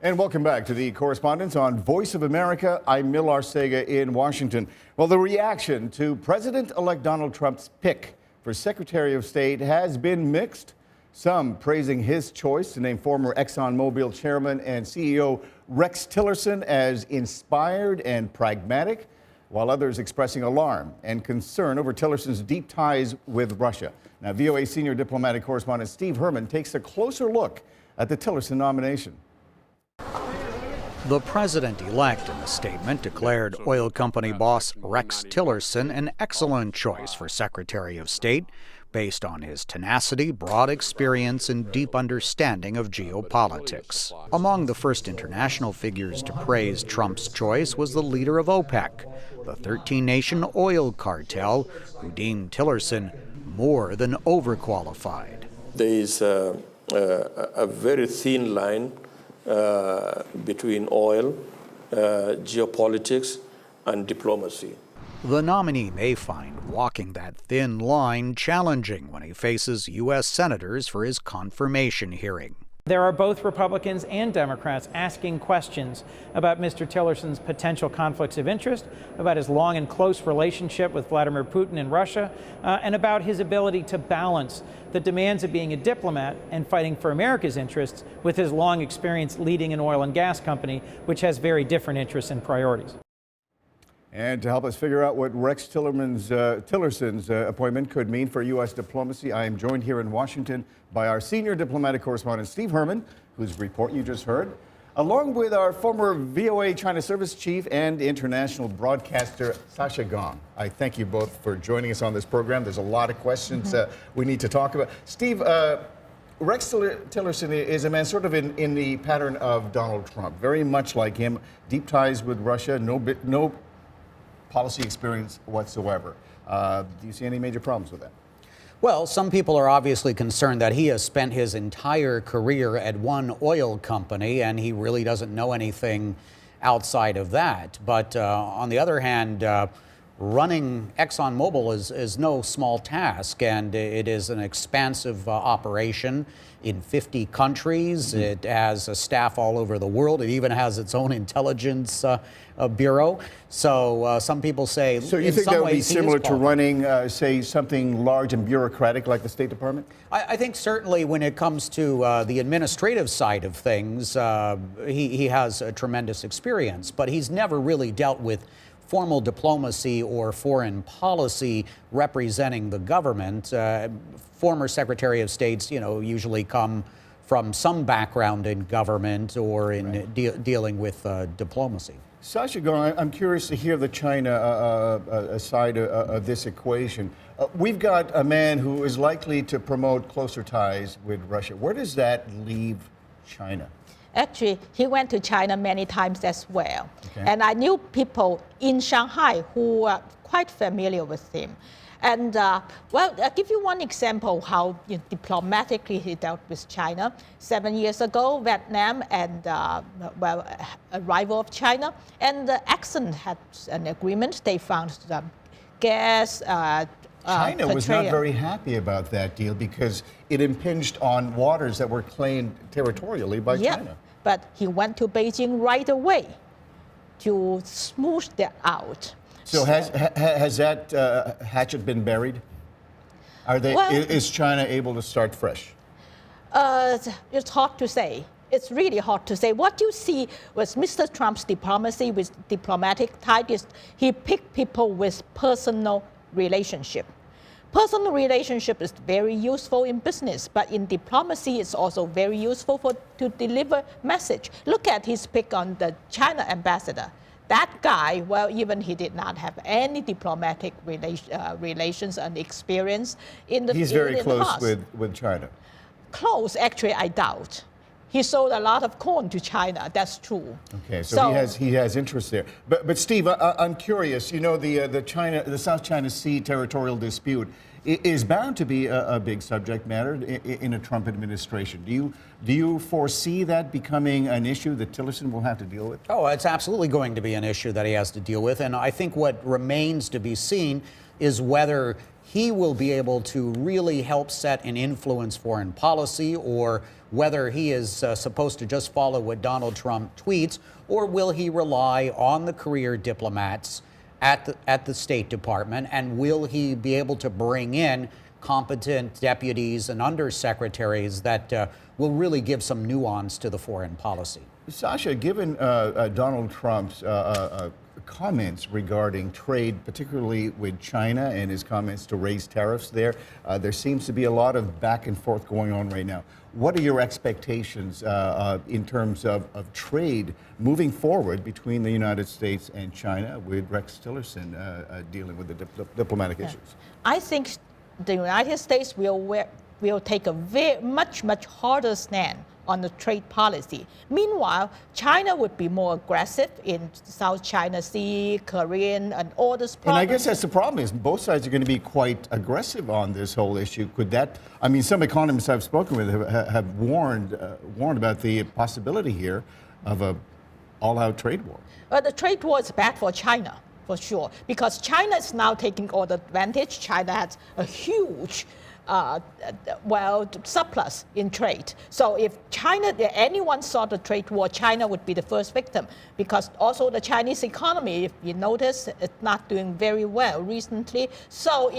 And welcome back to the Correspondents on Voice of America. I'm Arcega in Washington. Well, the reaction to President-elect Donald Trump's pick for Secretary of State has been mixed. Some praising his choice to name former ExxonMobil chairman and CEO Rex Tillerson as inspired and pragmatic, while others expressing alarm and concern over Tillerson's deep ties with Russia. Now, VOA senior diplomatic correspondent Steve Herman takes a closer look at the Tillerson nomination. The president-elect in a statement declared oil company boss Rex Tillerson an excellent choice for Secretary of State based on his tenacity, broad experience, and deep understanding of geopolitics. Among the first international figures to praise Trump's choice was the leader of OPEC, the 13-nation oil cartel, who deemed Tillerson more than overqualified. There is a very thin line between oil, geopolitics, and diplomacy. The nominee may find walking that thin line challenging when he faces U.S. senators for his confirmation hearing. There are both Republicans and Democrats asking questions about Mr. Tillerson's potential conflicts of interest, about his long and close relationship with Vladimir Putin and Russia, and about his ability to balance the demands of being a diplomat and fighting for America's interests with his long experience leading an oil and gas company, which has very different interests and priorities. And to help us figure out what Rex Tillerson's appointment could mean for U.S. diplomacy, I am joined here in Washington by our senior diplomatic correspondent, Steve Herman, whose report you just heard, along with our former VOA China Service Chief and international broadcaster, Sasha Gong. I thank you both for joining us on this program. There's a lot of questions we need to talk about. Steve, Rex Tillerson is a man sort of in the pattern of Donald Trump, very much like him, deep ties with Russia, no policy experience whatsoever. Do you see any major problems with that? Well, some people are obviously concerned that he has spent his entire career at one oil company and he really doesn't know anything outside of that. But on the other hand, running ExxonMobil is no small task, and it is an expansive operation in 50 countries. It has a staff all over the world. It even has its own intelligence bureau. So some people say, so you think that would be similar to running, say, something large and bureaucratic like the State Department? I think certainly when it comes to the administrative side of things, he has a tremendous experience, but he's never really dealt with formal diplomacy or foreign policy representing the government. Former Secretary of States, usually come from some background in government or in dealing with diplomacy. Sasha Gong, I'm curious to hear the China side of this equation. We've got a man who is likely to promote closer ties with Russia. Where does that leave China? Actually, he went to China many times as well. Okay. And I knew people in Shanghai who were quite familiar with him. And I'll give you one example how diplomatically he dealt with China. 7 years ago, Vietnam and a rival of China, and Exxon had an agreement. They found some gas. China was not very happy about that deal because it impinged on waters that were claimed territorially by China. But he went to Beijing right away to smooth that out. So has that hatchet been buried? Is China able to start fresh? It's hard to say. It's really hard to say. What you see was Mr. Trump's diplomacy with diplomatic ties. He picked people with personal relationship. Personal relationship is very useful in business, but in diplomacy, it's also very useful to deliver message. Look at his pick on the China ambassador. That guy, even he did not have any diplomatic relations and experience in the past. He's very close with China. Close, actually, I doubt. He sold a lot of corn to China. That's true. Okay, so he has interest there. But Steve, I'm curious. The South China Sea territorial dispute is bound to be a big subject matter in a Trump administration. Do you foresee that becoming an issue that Tillerson will have to deal with? Oh, it's absolutely going to be an issue that he has to deal with, and I think what remains to be seen is whether he will be able to really help set and influence foreign policy, or whether he is supposed to just follow what Donald Trump tweets, or will he rely on the career diplomats at the State Department, and will he be able to bring in competent deputies and undersecretaries that will really give some nuance to the foreign policy? Sasha, given Donald Trump's comments regarding trade, particularly with China, and his comments to raise tariffs there, there seems to be a lot of back and forth going on right now. What are your expectations in terms of trade moving forward between the United States and China, with Rex Tillerson dealing with the diplomatic issues? I think the United States will take a much harder stand on the trade policy. Meanwhile, China would be more aggressive in South China Sea, Korean, and all this problem. And I guess that's the problem, is both sides are going to be quite aggressive on this whole issue. Could that, I mean, some economists I've spoken with have warned about the possibility here of a all-out trade war. Well, the trade war is bad for China, for sure, because China is now taking all the advantage. China has a huge surplus in trade. So if anyone saw the trade war, China would be the first victim, because also the Chinese economy, if you notice, it's not doing very well recently. So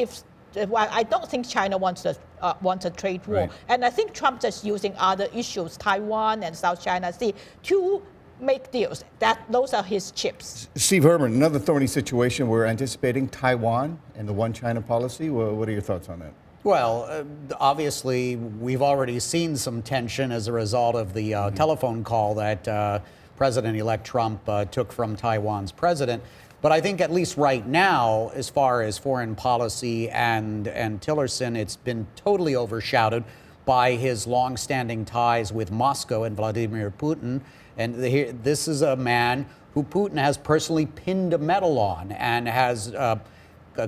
I don't think China wants a trade war. Right. And I think Trump is using other issues, Taiwan and South China Sea, to make deals. Those are his chips. Steve Herman, another thorny situation. We're anticipating Taiwan and the one China policy. Well, what are your thoughts on that? Well, obviously, we've already seen some tension as a result of the telephone call that President-elect Trump took from Taiwan's president. But I think at least right now, as far as foreign policy and Tillerson, it's been totally overshadowed by his long-standing ties with Moscow and Vladimir Putin. And this is a man who Putin has personally pinned a medal on, and has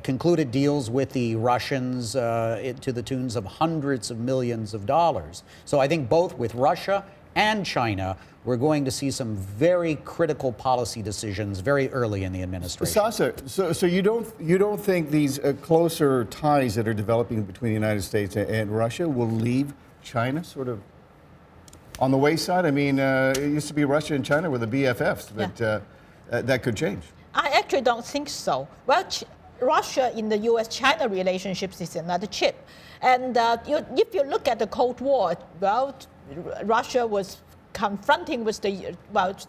concluded deals with the Russians to the tunes of hundreds of millions of dollars. So I think both with Russia and China, we're going to see some very critical policy decisions very early in the administration. Sasha, so you don't think these closer ties that are developing between the United States and Russia will leave China sort of on the wayside? I mean, it used to be Russia and China were the BFFs, but that could change. I actually don't think so. Well, Russia in the U.S.-China relationships is another chip. And if you look at the Cold War, well, Russia was confronting with the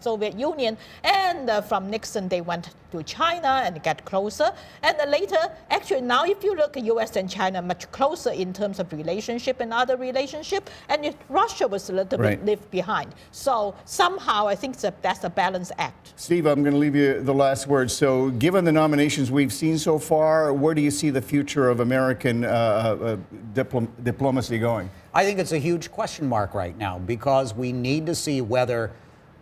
Soviet Union, and from Nixon they went to China and got closer. And later, actually now if you look at U.S. and China much closer in terms of relationship and other relationship, and Russia was a little bit left behind. So somehow I think that's a balanced act. Steve, I'm going to leave you the last word. So given the nominations we've seen so far, where do you see the future of American diplomacy going? I think it's a huge question mark right now, because we need to see whether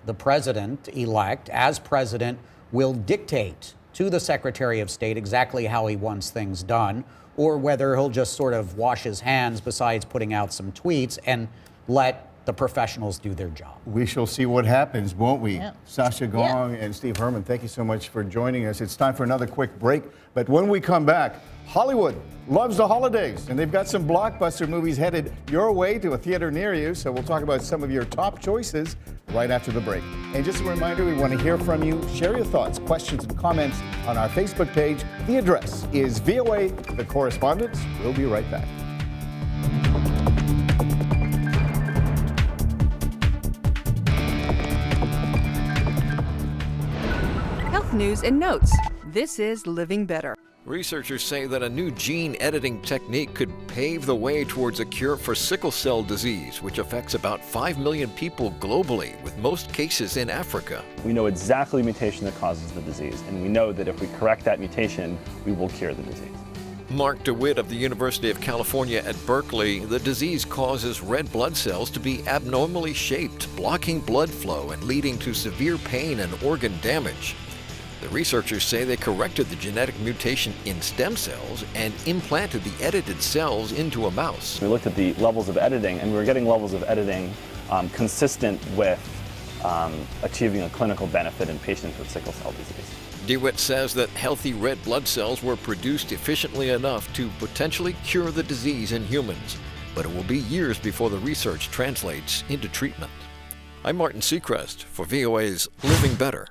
the president-elect, as president, will dictate to the Secretary of State exactly how he wants things done, or whether he'll just sort of wash his hands besides putting out some tweets and let the professionals do their job. We shall see what happens, won't we? Yeah. Sasha, Gong, and Steve Herman, thank you so much for joining us. It's time for another quick break, but when we come back, Hollywood loves the holidays, and they've got some blockbuster movies headed your way to a theater near you, so we'll talk about some of your top choices right after the break. And just a reminder, we want to hear from you. Share your thoughts, questions, and comments on our Facebook page. The address is VOA The Correspondents. We'll be right back. Health news and notes. This is Living Better. Researchers say that a new gene editing technique could pave the way towards a cure for sickle cell disease, which affects about 5 million people globally, with most cases in Africa. We know exactly the mutation that causes the disease, and we know that if we correct that mutation, we will cure the disease. Mark DeWitt of the University of California at Berkeley, the disease causes red blood cells to be abnormally shaped, blocking blood flow and leading to severe pain and organ damage. The researchers say they corrected the genetic mutation in stem cells and implanted the edited cells into a mouse. We looked at the levels of editing, and we were getting levels of editing consistent with achieving a clinical benefit in patients with sickle cell disease. DeWitt says that healthy red blood cells were produced efficiently enough to potentially cure the disease in humans, but it will be years before the research translates into treatment. I'm Martin Seacrest for VOA's Living Better.